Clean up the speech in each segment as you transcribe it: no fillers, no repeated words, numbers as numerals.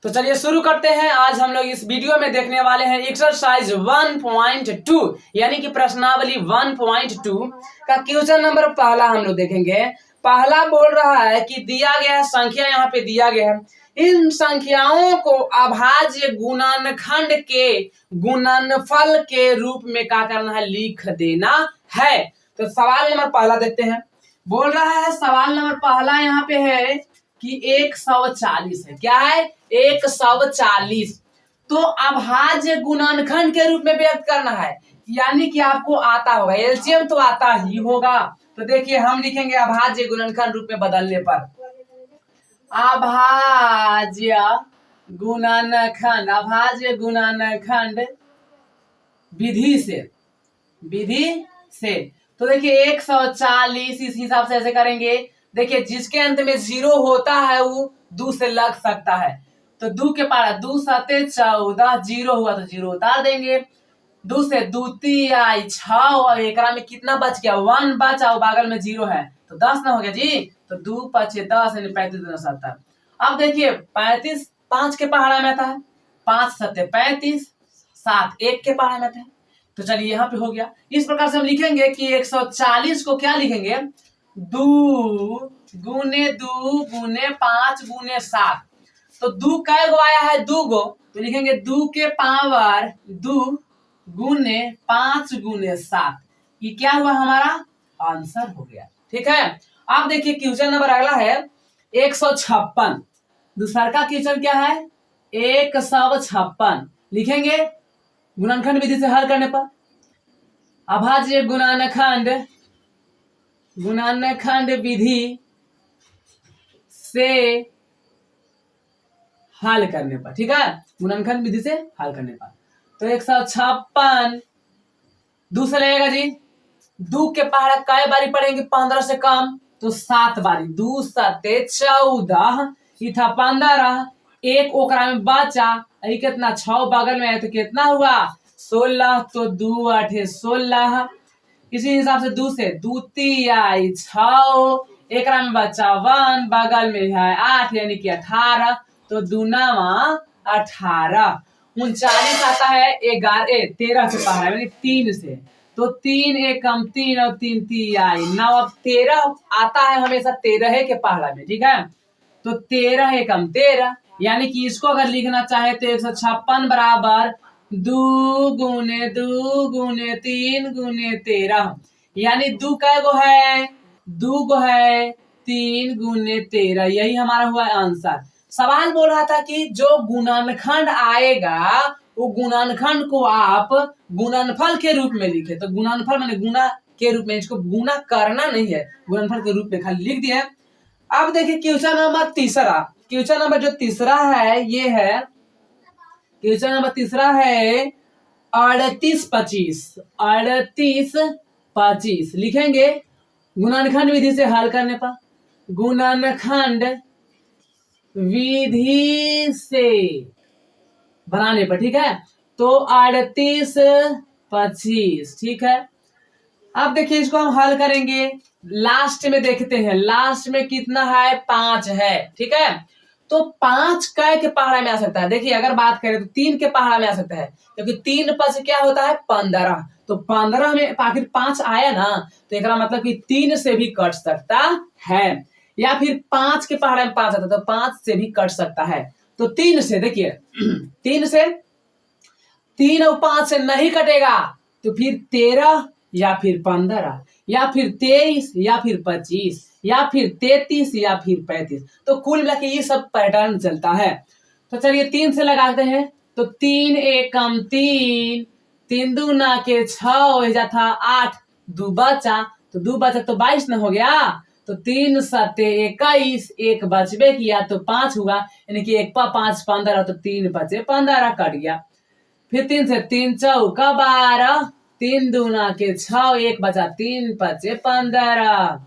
तो चलिए शुरू करते हैं। आज हम लोग इस वीडियो में देखने वाले हैं एक्सरसाइज 1.2 यानी कि प्रश्नावली 1.2 का क्वेश्चन नंबर पहला हम लोग देखेंगे। पहला बोल रहा है कि दिया गया है संख्या, यहाँ पे दिया गया है, इन संख्याओं को अभाज्य गुणनखंड के गुणनफल के रूप में क्या करना है, लिख देना है। तो सवाल नंबर पहला देखते हैं। बोल रहा है सवाल नंबर पहला यहाँ पे है कि 140 है। क्या है? 140। तो अभाज्य गुणनखंड के रूप में व्यक्त करना है, यानी कि आपको आता होगा, एलसीएम तो आता ही होगा। तो देखिए हम लिखेंगे अभाज्य गुणनखंड रूप में बदलने पर अभाज्य गुणनखंड विधि से तो देखिए 140 इस हिसाब से ऐसे करेंगे। देखिए जिसके अंत में 0 होता है वो 2 से लग सकता है। तो 2 के पारा 2 7 14, 0 हुआ तो 0 उतार देंगे। 2 से 2 3 आई 6 और एकरा में कितना बच गया, 1 बचा और बगल में 0 है तो 10 ना हो गया जी। तो 2 5 10 यानी 35 2 70। अब देखिए 35 5 के पहाड़ा में था, 5 7 35, 7 1 के पहाड़ा में था। तो चलिए यहाँ पे हो गया। इस प्रकार से हम लिखेंगे कि 140 को क्या लिखेंगे, 2 गुने 2 गुने 5 गुने 7। तो 2 कै गो आया है, 2 गो, तो लिखेंगे 2 के पावर 2 गुने 5 गुने 7। ये क्या हुआ, हमारा आंसर हो गया। ठीक है। अब देखिए क्वेश्चन नंबर अगला है 156। दूसरा का क्वेश्चन क्या है, 156 लिखेंगे गुणनखंड विधि से हल करने पर अभाज्य गुणनखंड विधि से हल करने पर। ठीक है, गुणनखंड विधि से हल करने पर। तो 156 2 से लगेगा जी। 2 के पहाड़ा कै बारी पढ़ेंगे, 15 से कम तो 7 बारी। 2 7 14 ये था 15, एक ओकरा में बचा, कितना 6 बगल में है तो कितना हुआ 16। तो 2 8 16। इसी हिसाब से 2 से 2 3 आई 6, एकरा में बचा 1, बगल में है 8 यानी कि 18। तो 2 9 18। 39 आता है 13 से पहाड़ा यानी 3 से। तो 3 एकम 3 और 3 3 आई 9। अब 13 आता है हमेशा 13 के पहाड़ा में। ठीक है, तो 13 एकम 13, यानी कि इसको अगर लिखना चाहे तो 156 बराबर 2 गुने 2 गुने 3 गुने 13, यानी 2 कै गो है, 2 गो है, 3 गुने 13। यही हमारा हुआ आंसर। सवाल बोल रहा था कि जो गुणनखंड आएगा वो गुणनखंड को आप गुणनफल के रूप में लिखे। तो गुणनफल माने गुणा के रूप में, इसको गुणा करना नहीं है, गुणनफल के रूप में खाली लिख दिया। अब देखिए क्वेश्चन नंबर तीसरा। क्वेश्चन नंबर जो तीसरा है ये है, क्वेश्चन नंबर तीसरा है 38 25 लिखेंगे गुणनखंड विधि से हल करने पर, गुणनखंड विधि से बनाने पर। ठीक है, तो 38 25। ठीक है, अब देखिए इसको हम हल करेंगे। लास्ट में देखते हैं, लास्ट में कितना है, 5 है। ठीक है, तो 5 कै के पहाड़ा में आ सकता है। देखिए अगर बात करें तो 3 के पहाड़ा में आ सकता है, क्योंकि 3 5 क्या होता है 15। तो 15 में आखिर 5 आया ना, तो एक मतलब कि 3 से भी कट सकता है, या फिर 5 के पहाड़ा में 5 आता तो 5 से भी कट सकता है। तो 3 से देखिए 3 से 3 और 5 से नहीं कटेगा, तो फिर 13 या फिर 15 या फिर 23 या फिर 25 या फिर 33 या फिर 35। तो कुल मिला के ये सब पैटर्न चलता है। तो चलिए 3 से लगाते हैं। तो 3 एकम 3, 3 दूना के 6 था 8, 2 बचा तो 2 बचा तो 22 न हो गया। तो 3 7 21, 1 बचबे किया तो 5 हुआ, यानी कि 1 5 15, तो 3 बचे 15 कट गया। फिर 3 से 3 चौका 12, 3 दूना के 6, 1 बचा 3 बचे 15।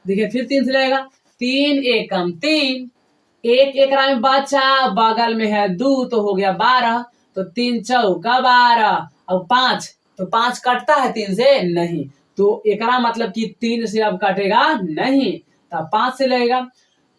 देखिए फिर 3 से लगेगा, 3 एकम 3, 1 एकरा में बचा, बगल में है 2 तो हो गया 12। तो 3 चौका 12 और 5, तो 5 कटता है 3 से नहीं, तो एकरा मतलब कि 3 से अब कटेगा नहीं, तब 5 से लगेगा।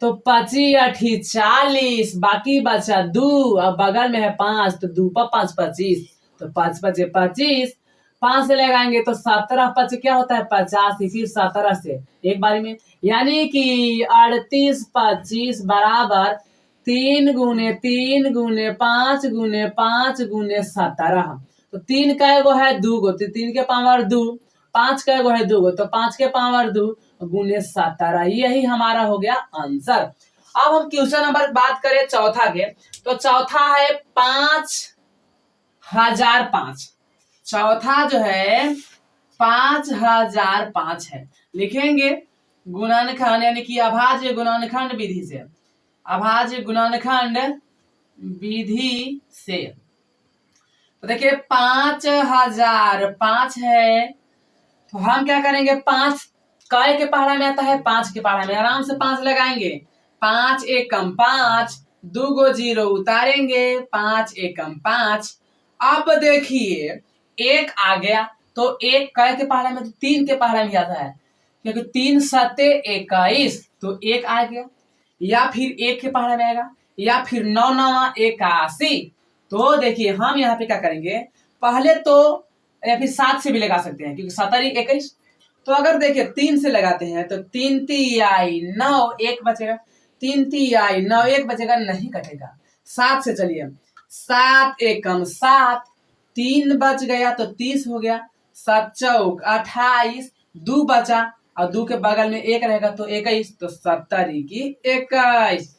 तो 25 अठी 40, बाकी बचा 2, अब बगल में है 5, तो 2 पर 5 25, तो 5 5 25, 5 से लगाएंगे तो 17 5 क्या होता है 85, फिर 17 से एक बारी में, यानी कि 38 25 बराबर 3 गुने 3 गुने 5 गुने 5 गुने 17। तो 3 का एगो है 2 गो, तो 3 के पावर 2, 5 का एगो है 2 गो, तो 5 के पावर 2 गुने 17, यही हमारा हो गया आंसर। अब हम क्वेश्चन नंबर बात करें चौथा के, तो चौथा है 5005। चौथा जो है 5005 है। लिखेंगे गुणनखंड यानी कि अभाज्य गुणनखंड विधि से, अभाज्य गुणनखंड विधि से। तो देखिए 5005 है, तो हम क्या करेंगे 5 काय के पहाड़ा में आता है 5 के पहाड़ा में, आराम से 5 लगाएंगे, 5 एकम 5, 2 गो 0 उतारेंगे, 5 एकम 5। अब देखिए 1 आ गया, तो 1 काय के पहाड़ा में, तो 3 के पहाड़ा में आता है, क्योंकि 3 सते 21, तो 1 आ गया, या फिर 1 के पहाड़ा में आएगा, या फिर 9 9 81। तो देखिए हम यहाँ पे क्या करेंगे, पहले तो या फिर 7 से भी लगा सकते हैं, क्योंकि 7 21। तो अगर देखिए 3 से लगाते हैं तो 3 तिहाई 9, 1 बचेगा, 3 तिहाई 9, 1 बचेगा, नहीं कटेगा। 7 से चलिए, 7 एकम 7, 3 बच गया तो 30 हो गया, 7 चौक 28, 2 बचा और 2 के बगल में 1 रहेगा तो 21, तो 70 की 21।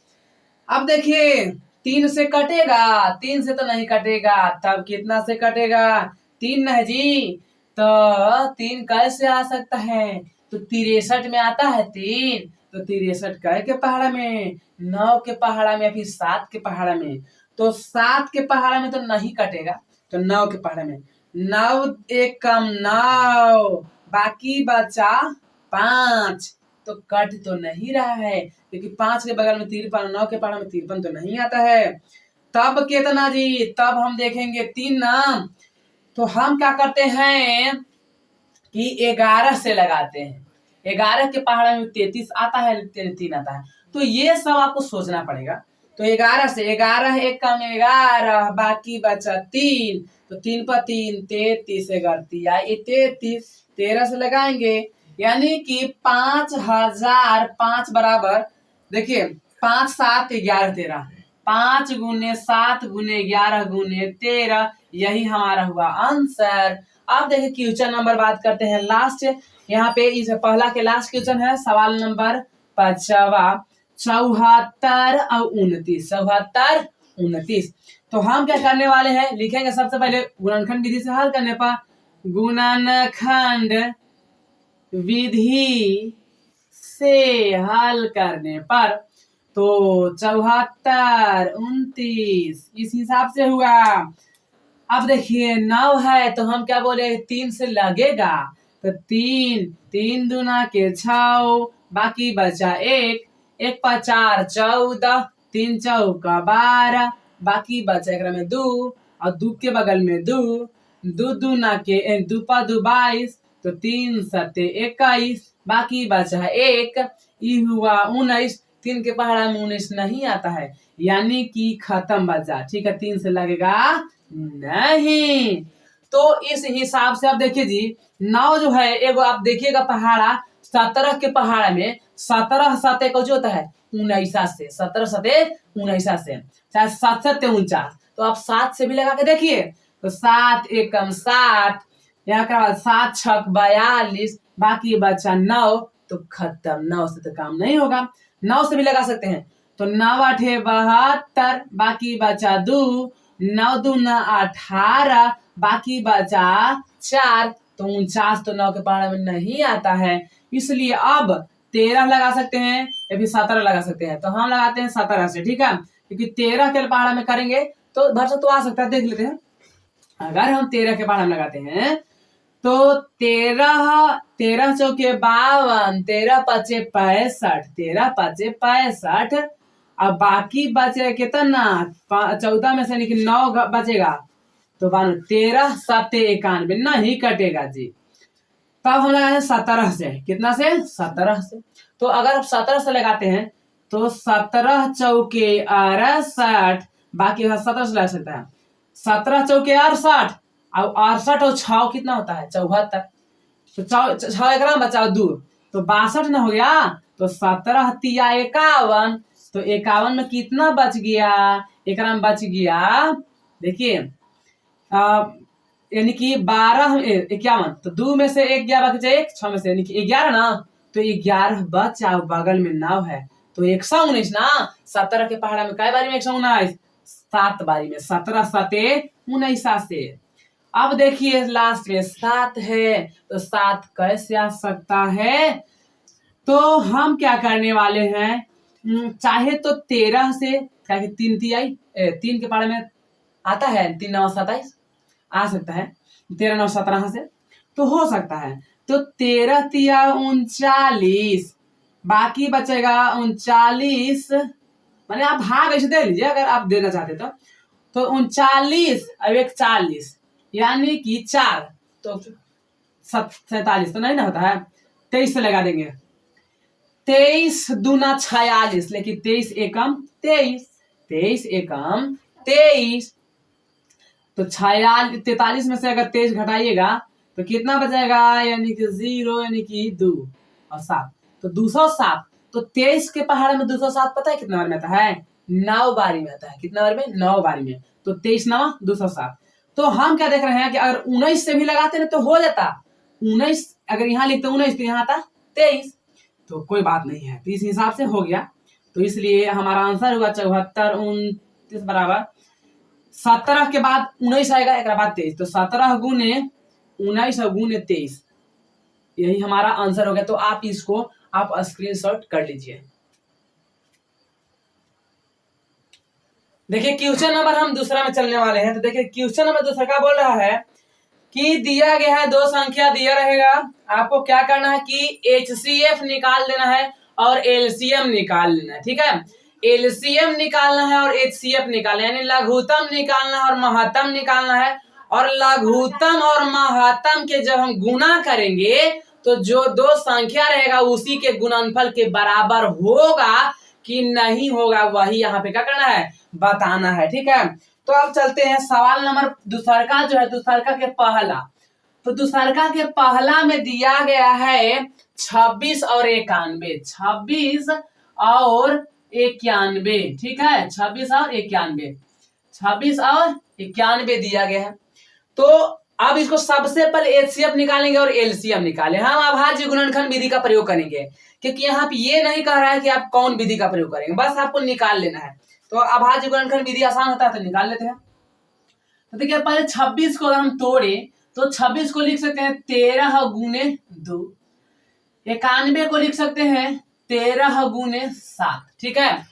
अब देखिए 3 से कटेगा, 3 से तो नहीं कटेगा, तब कितना से कटेगा, 3 है जी, तो 3 कैसे आ सकता है, तो 63 में आता है 3, तो 63 कै के पहाड़ा में, 9 के पहाड़ा में, फिर 7 के पहाड़ा में, तो 7 के पहाड़ा में तो नहीं कटेगा, तो 9 के पहाड़ा में, 9 एकम 9, बाकी बचा 5, तो कट तो नहीं रहा है, क्योंकि 5 के बगल में 53, 9 के पहाड़ा में 53 तो नहीं आता है। तब कितना जी, तब हम देखेंगे 3 नाम, तो हम क्या करते हैं कि 11 से लगाते हैं, 11 के पहाड़ में 33 आता है, 3 आता है, तो ये सब आपको सोचना पड़ेगा। तो 11 से, 11 एकम 11, बाकी बचा 3, तो 3 पर 3 33, 33, 13 से लगाएंगे, यानी कि 5005 बराबर, देखिए 5 7 11 13, 5 गुने 7 गुने 11 गुने 13, यही हमारा हुआ आंसर। अब देखिए क्वेश्चन नंबर बात करते हैं लास्ट, यहाँ पे इस पहला के लास्ट क्वेश्चन है सवाल नंबर 5वां, 74 और 29, 74 29। तो हम क्या करने वाले हैं, लिखेंगे सबसे पहले गुणनखंड विधि से हल करने पर, गुणनखंड विधि से हल करने पर, तो 74 29 इस हिसाब से हुआ। अब देखिए 9 है, तो हम क्या बोले 3 से लगेगा, तो 3 दूना के 6, बाकी बचा 1, 1 पर 4 14, 3 चौका 12, बाकी बचा एक में 2 और 2 के बगल में 2, 2 दूना के 2 पर 2 22, तो 3 सते 21, बाकी बचा 1, ये हुआ 19, 3 के पहाड़ा में 19 नहीं आता है, यानी कि खत्म बचा, ठीक है, 3 से लगेगा नहीं। तो इस हिसाब से आप देखिए जी 9 जो है, एगो आप देखिएगा पहाड़ा 17 के पहाड़ा में 17 सते कुछ होता है 19 से, 17 सते 19 से, चाहे 7 सते 49, तो आप 7 से भी लगा के देखिए, तो 7 एकम 7, यहाँ के बाद 7 छक 42, बाकी बचा 9, तो खत्म, 9 से तो काम नहीं होगा, 9 से भी लगा सकते हैं, तो 9 8 72, बाकी बचा 2, 9 दूना 18, बाकी बचा 4, तो 49 तो 9 के पहाड़ा में नहीं आता है, इसलिए अब 13 लगा सकते हैं या फिर 17 लगा सकते हैं, तो हम लगाते हैं 17 से, ठीक है, क्योंकि 13 के पहाड़ा में करेंगे तो भर तो आ सकता है, देख लेते हैं। अगर हम 13 के पहाड़ा में लगाते हैं तो 13 चौके 52, 13 पचे 65, 13 पचे 65, अब बाकी बचे कितना 14 में से निकल 9 बचेगा, तो 13 सते 91, नहीं कटेगा जी। तब हम लगाए 17 से, कितना से 17 से, तो अगर आप 17 से लगाते हैं तो 17 चौके 68, बाकी 17 से लग सकता है। 17 चौके 68 और 68 और 6 कितना होता है 74। तो 6 एक बचाओ 2 तो 62 ना हो गया। तो 17 तिया 51, तो 51 में कितना बच गया, एक में बच गया देखिए यानी कि 12 51, तो 2 में से 1 गया बाकी 1, 6 में से यानी कि 11 ना, तो 11 बचा बगल में 9 है तो 119 ना। 17 के पहाड़ा में कई बारी में 119, 7 बारी में 17 7 19 से। अब देखिए लास्ट में 7 है तो 7 कैसे आ सकता है, तो हम क्या करने वाले हैं, चाहे तो 13 से, क्या 3 के पहाड़े में आता है 3 9 27 आ सकता है, 13 9 17 से तो हो सकता है। तो 13 तिया 39, बाकी बचेगा 39, मैंने आप भाग ऐसे दे लीजिए अगर आप देना चाहते तो 39 और 41 यानी कि 4, तो 47 तो नहीं ना होता है, 23 से लगा देंगे। 23 दूना 46, लेकिन 23 एकम 23, 23 एकम 23, तो 43 में से अगर 23 घटाइएगा तो कितना बचेगा, यानी कि 0 यानी कि 2 और 7, तो 207। तो 23 के पहाड़ में 207 पता है कितना बार में आता है, 9 बारी में आता है। कितना बार में, 9 बारी में। तो 23 9 207। तो हम क्या देख रहे हैं कि अगर 19 से भी लगाते ना तो हो जाता 19, अगर यहाँ लिखते 19 तो यहाँ आता 23, तो कोई बात नहीं है, तो इस हिसाब से हो गया। तो इसलिए हमारा आंसर हुआ 74 29 बराबर 17 के बाद 19 आएगा, एक बाद 23, तो 17 गुने 19 और गुने 23, यही हमारा आंसर हो गया। तो आप इसको आप स्क्रीनशॉट कर लीजिए। देखिए क्वेश्चन नंबर हम दूसरा में चलने वाले हैं। तो देखिए क्वेश्चन नंबर दूसरा क्या बोल रहा है कि दिया गया है 2 संख्या दिया रहेगा, आपको क्या करना है कि HCF निकाल देना है और LCM निकाल लेना है। ठीक है, LCM निकालना है और HCF निकालना है, यानी लघुत्तम निकालना है और महत्तम निकालना है। और लघुत्तम और महत्तम के जब हम गुना करेंगे तो जो 2 संख्या रहेगा उसी के गुणनफल के बराबर होगा कि नहीं होगा, वही यहाँ पे क्या करना है, बताना है। ठीक है, तो अब चलते हैं सवाल नंबर दूसरका जो है, दूसरका के पहला। तो दूसरका के पहला में दिया गया है 26 और 91, 26 और 91। ठीक है, 26 और 91, 26 और 91 दिया गया है। तो अब इसको सबसे पहले HCF निकालेंगे और LCM निकालें। हम अभाज्य गुणनखंड विधि का प्रयोग करेंगे, क्योंकि यहाँ पे ये नहीं कह रहा है कि आप कौन विधि का प्रयोग करेंगे, बस आपको निकाल लेना है। तो अभाज्य गुणनखंड विधि आसान होता है तो निकाल लेते हैं। तो देखिए पहले 26 को अगर हम तोड़े तो 26 को लिख सकते हैं 13 गुने 2, 91 को लिख सकते हैं 13 गुने 7। ठीक है,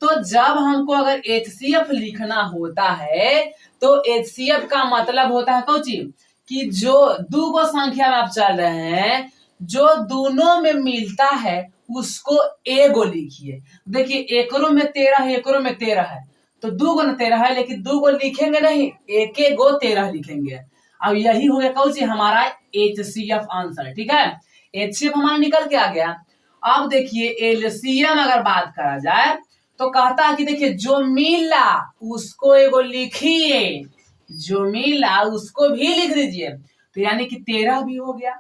तो जब हमको अगर HCF लिखना होता है तो HCF का मतलब होता है कौन चीज, कि जो 2 को संख्या में आप चल रहे हैं, जो दोनों में मिलता है उसको एगो लिखिए। देखिए एकरो में 13 है, एकरो में 13 है, तो 2 गुना 13 है, लेकिन 2 को लिखेंगे नहीं, एक एक गो 13 लिखेंगे। अब यही हो गया कौन सी हमारा HCF आंसर। ठीक है, HCF हमारा निकल के आ गया। अब देखिए LCM अगर बात करा जाए तो कहता है कि देखिए जो मिला उसको एगो लिखिए, जो मिला उसको भी लिख दीजिए, तो यानी कि 13 भी हो गया,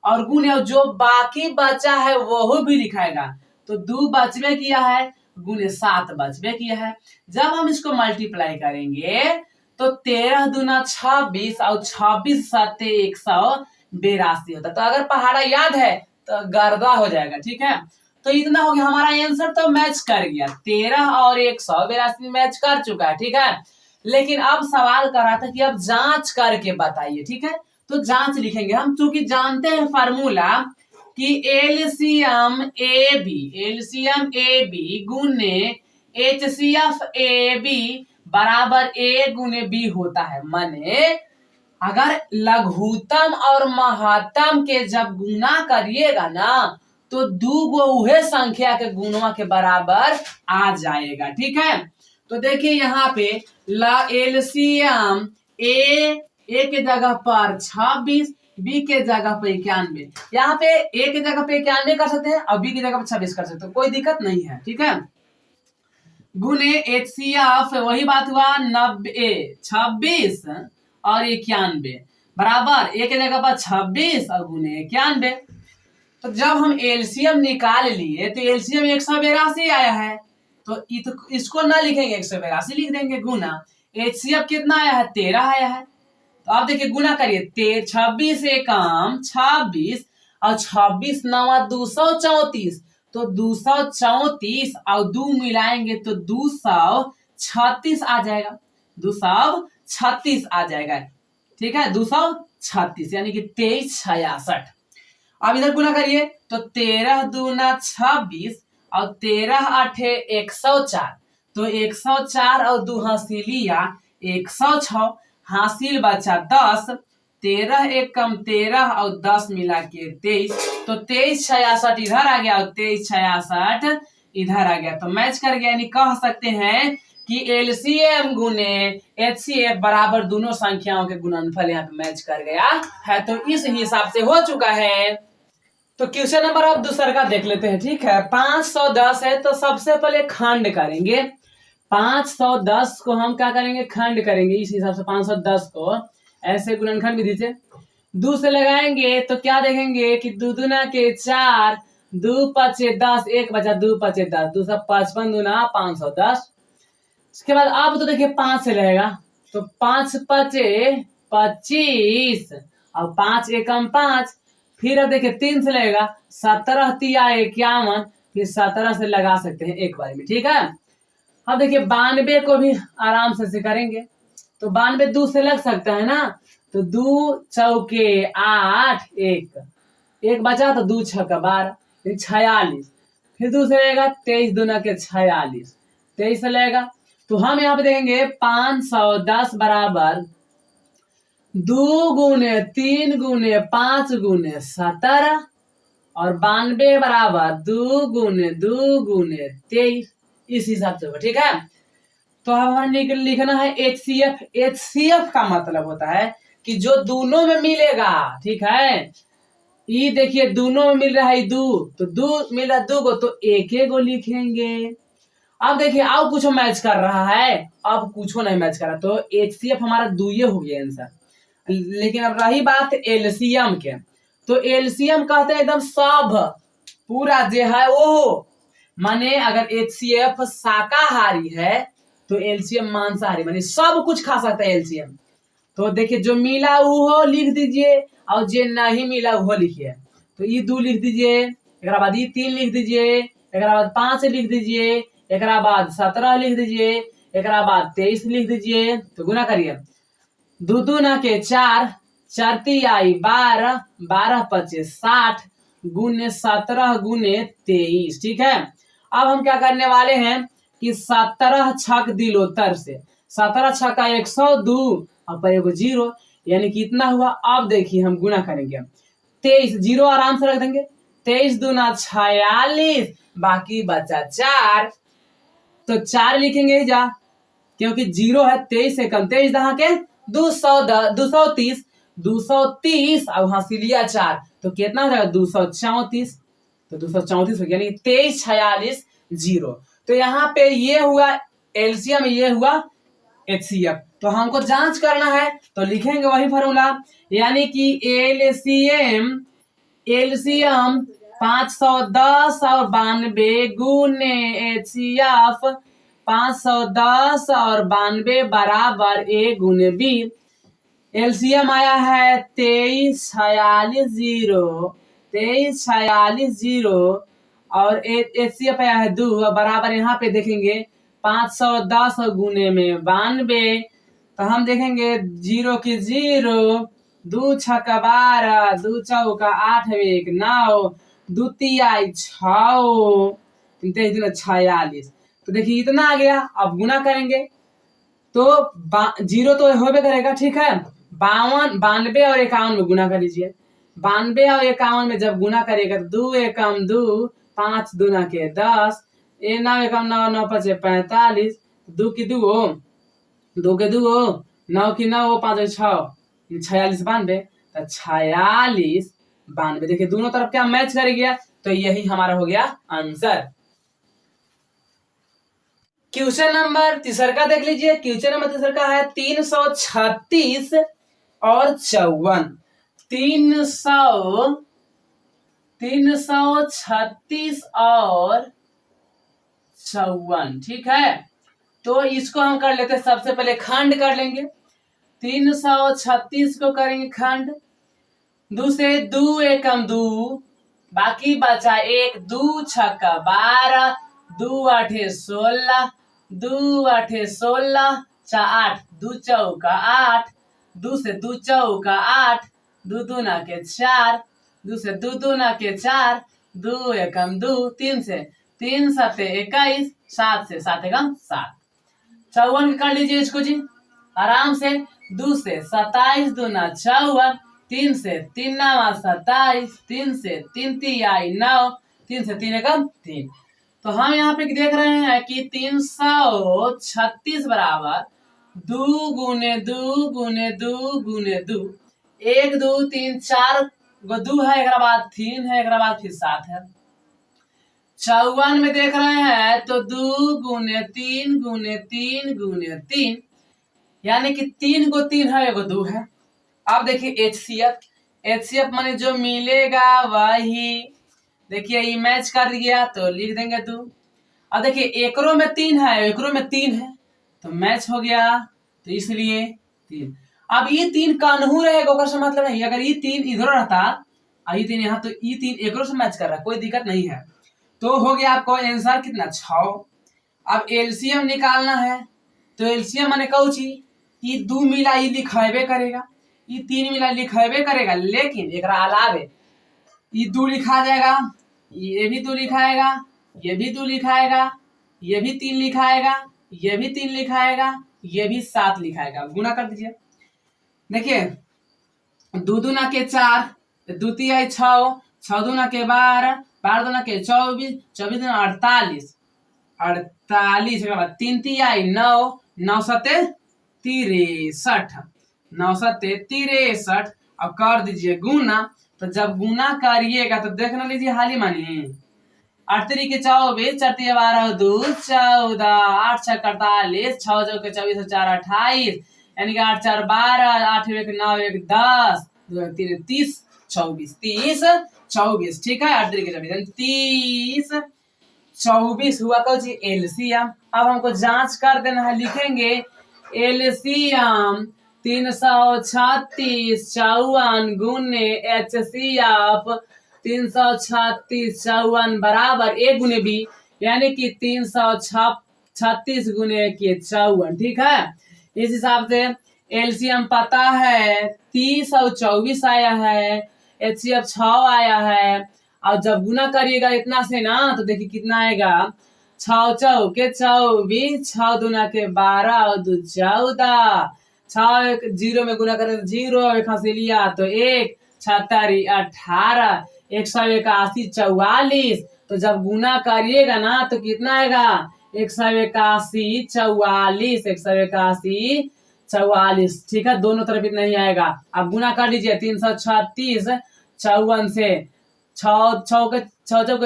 और गुने जो बाकी बचा है वो भी लिखाएगा, तो 2 बचबे किया है गुने 7 बचबे किया है। जब हम इसको मल्टीप्लाई करेंगे तो 13 दूना 26 और 26 सत्ते 182 होता है। तो अगर पहाड़ा याद है तो गर्दा हो जाएगा। ठीक है, तो इतना हो गया, हमारा आंसर तो मैच कर गया, 13 और 182 मैच कर चुका है। ठीक है, लेकिन अब सवाल कर रहा था कि अब जांच करके बताइए। ठीक है, तो जांच लिखेंगे हम, चूंकि जानते हैं फार्मूला कि LCM AB गुने HCF AB बराबर A गुने B होता है। माने अगर लघुत्तम और महत्तम के जब गुना करिएगा ना तो 2 गो उहे संख्या के गुणवा के बराबर आ जाएगा। ठीक है, तो देखिए यहाँ पे LCM A के जगह पर 26, B के जगह पे 91, यहाँ पे A के जगह पे 91 कर सकते हैं और B की जगह पे 26 कर सकते हैं, कोई दिक्कत नहीं है। ठीक है, गुने HCF, वही बात हुआ 90, 26 और 91 बराबर एक जगह पर 26 और गुने 91। तो जब हम एलसीएम निकाल लिए तो एलसीएम 182 आया है, तो इसको ना लिखेंगे 182 लिख देंगे, गुना HCF कितना आया है 13 आया है। तो आप देखिए गुना करिए 26 एकम 26 और 26 नवा 234, तो 234 और 2 मिलाएंगे तो 236 आ जाएगा, 236 आ जाएगा। ठीक है, 236 यानी कि 2366। अब इधर गुना करिए तो 13 दूना 26 और 13 आठे 104, तो 104 और 2 हंसिलिया 106, हासिल बचा 10, 13 एक कम 13 और 10 मिला के 23, तो 2366 इधर आ गया और 2366 इधर आ गया, तो मैच कर गया। यानी कह सकते हैं कि एलसीएम गुने एचसीएफ बराबर दोनों संख्याओं के गुणनफल यहाँ पे मैच कर गया है, तो इस हिसाब से हो चुका है। तो क्वेश्चन नंबर अब दूसरा का देख लेते हैं। ठीक है, 510 है तो सबसे पहले खंड करेंगे। 510 को हम क्या करेंगे, खंड करेंगे। इस हिसाब से 510 को ऐसे गुणनखंड विधि से 2 से लगाएंगे तो क्या देखेंगे कि 2 दूना के 4, 2 पचे 10, 1 बचा 2 पचे 10, 2 सब 55 दूना 510। उसके बाद अब तो देखिए 5 से रहेगा, तो 5 पचे 25 और 5 एकम 5, फिर अब देखिए 3 से लगेगा 17 तिया 51, फिर 17 से लगा सकते हैं एक बार में। ठीक है, अब देखिए 92 को भी आराम से करेंगे, तो 92 2 से लग सकता है ना, तो 2 चौके 8, 1 बचा तो 2 छक्का 12, 46, फिर 2 से लगेगा 23 दूना के 46, 23 से लगेगा, तो हम यहाँ पे देखेंगे 510 बराबर 2 गुने 3 गुने 5 गुने 17 और 92 बराबर 2 गुने 2 गुने 23, इस हिसाब से। ठीक है, तो अब हमें लिखना है HCF। HCF का मतलब होता है कि जो दोनों में मिलेगा। ठीक है, ये देखिए दोनों में मिल रहा है 2, तो 2 मिल रहा है 2 को, तो एक को लिखेंगे। अब देखिए अब कुछ मैच कर रहा है, अब कुछ नहीं मैच कर रहा, तो HCF हमारा 2 हो गया आंसर। लेकिन अब रही बात एलसीएम के, तो एलसीएम कहते हैं एकदम सब पूरा जो है वो, माने अगर HCF शाकाहारी है तो एलसीएम मांसाहारी, माने सब कुछ खा सकता है एलसीएम। तो देखिए जो मिला वो लिख दीजिए और जो नहीं मिला वो लिखिए, तो ये 2 लिख दीजिए, एक बाद ये 3 लिख दीजिए, एक बाद 5 लिख दीजिए, एक बाद 17 लिख दीजिए, एक बाद 23 लिख दीजिए। तो गुना करिए 2 दूना के 4, 4 तियाई 12, 12 पचे 60 गुने 17 गुने 23। ठीक है, अब हम क्या करने वाले हैं कि 17 छक दिलोतर से 17 छक्का 102 और पर एगो 0, यानी कि इतना हुआ। अब देखिए हम गुना करेंगे 23, 0 आराम से रख देंगे, 23 दूना 46, बाकी बचा 4, तो 4 लिखेंगे जा, क्योंकि 0 है। 23 से कम 23 दहा के 230, 230 और हासिलिया 4, तो कितना हो जाएगा 234, तो 234 हो गया, यानी 23 46 0। तो यहाँ पे ये हुआ एलसीएम, ये हुआ HCF। तो हमको जांच करना है तो लिखेंगे वही फॉर्मूला, यानी कि एलसीएम 510 और 92 गुने HCF 510 और 92 बराबर A गुने B। एलसीएम आया है 2346 0, 2346 0 और HCF आया है 2 बराबर, यहाँ पे देखेंगे 510 गुने में 92, तो हम देखेंगे 0 की 0, 2 छक्का 12, 2 चौका 8 1 9, 2 तियाई 6, 46, तो देखिए इतना आ गया। अब गुना करेंगे तो 0 तो होबे करेगा। ठीक है, 92 और 51 में गुना कर लीजिए, 92 और 51 में जब गुना करिएगा तो 2 एकम 2, 5 दूना के 10, 9 एकम 9, 9 पचे 45, 2 की 2 हो, 2 के 2 हो, 9 की 9 हो, 5 6, 46 92, तो 46 92। देखिए दोनों तरफ क्या मैच कर गया, तो यही हमारा हो गया आंसर। क्वेश्चन नंबर तीसरा का देख लीजिए। क्वेश्चन नंबर तीसरा का है 336 और 54। 336 और 54, ठीक है। तो इसको हम कर लेते हैं, सबसे पहले खंड कर लेंगे। 336 को करेंगे खंड, 2 से 2 एकम 2, बाकी बचा 1, 2 छक्का 12, 2 आठे 16, 2 आठे 16, 8, 2 चौका 8, 2 से 2 चौका 8, 2 दूना के 4, 2 से 2 दूना के 4, 2 एकम 2, 3 से 3 सते 21, 7 से 7 एकम 7। 54 कर लीजिए इसको जी आराम से। 2 से 27 दूना 54, 3 से 3 नवा 27, 3 से 3 तिहाई 9, 3 से 3 एकम 3। तो हम यहाँ पे देख रहे हैं कि 336 बराबर 2 गुने 2 गुने 2 गुने 2, 1 2 3 4 गो 2 है, एक बाद 3 है, एक बाद फिर 7 है। 54 में देख रहे हैं तो 2 गुने 3 गुने 3 गुने 3, यानी कि 3 को 3 है, एगो 2 है। अब देखिए HCF माने जो मिलेगा वही, देखिए ये मैच कर दिया तो लिख देंगे 2। अब देखिए एकरो में 3 है, एकरो में 3 है, तो मैच हो गया, तो इसलिए 3। अब ये 3 कान्हू रहेगा, ओकर से मतलब नहीं। अगर ये 3 इधर रहता और ये 3 यहाँ, तो ये 3 एकरो से मैच कर रहा है, कोई दिक्कत नहीं है। तो हो गया आपको आंसर कितना 6। अब एलसीएम निकालना है, तो एलसीएम माने कौची, ये 2 मिला ये लिखेबे करेगा, ये 3 मिला लिखेबे करेगा, लेकिन एक अलावे ये 2 लिखा जाएगा, ये भी 2 लिखाएगा, ये भी 2 लिखाएगा, ये भी 3 लिखाएगा, ये भी 3 लिखाएगा, ये भी 7 लिखाएगा। गुना कर दीजिए। देखिए 2 दूना के 4, 2 तिहाई 6, 6 दूना के 12, 12 दूना के 24, 24 दूना 48, 48 के बाद 3 तिहाई 9, 9 सते 63, 9 सते 63। अब कर दीजिए गुना। तो जब गुना करिएगा तो देखना लीजिए हाली मानी 8 3 के 24, 4 3 12 2 14, 8 6 48, 6 2 के 24 4 28, यानी कि 8 4 12, 8 1 9 1 10, 2 3 30, 24 24, ठीक है। 8 3 के 24 30, 24 हुआ कौन एलसीएम। अब हमको जांच कर देना है, लिखेंगे एलसीएम 336 54 गुने HCF 336 54 बराबर A गुने B, यानी कि 336 गुने के 54, ठीक है। इस हिसाब से एलसीएम पता है 30 और 24 आया है, HCF 6 आया है। और जब गुना करिएगा इतना से ना, तो देखिए कितना आएगा, 6 चौके 24, 6 दूना के 12 और 2 14, 6 0 में गुना करें तो 0, एक से लिया तो 1, 76 18, 181 44। तो जब गुना करिएगा ना तो कितना आएगा, 181 44, 181 44, ठीक है। दोनों तरफ इतना ही आएगा। अब गुना कर लीजिए 336 54 से, 6 चौके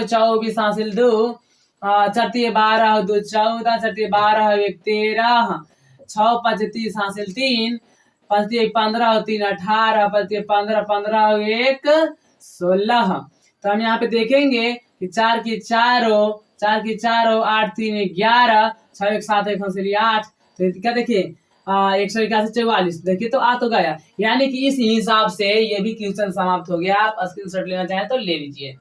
24 हासिल 2, 4 12 2 14, 4 12 1 13, 6 5 30 हासिल 3, 5 15 3 18, 5 15 15 1 16। तो हम यहाँ पे देखेंगे कि 4 की 4 हो, 4 की 4 हो, 8 3 11, 6 1 7 1 हासिल 8। तो क्या देखिए 181 44, देखिए तो आ तो गया। यानी कि इस हिसाब से ये भी क्वेश्चन समाप्त हो गया। आप स्क्रीनशॉट लेना चाहें तो ले लीजिए।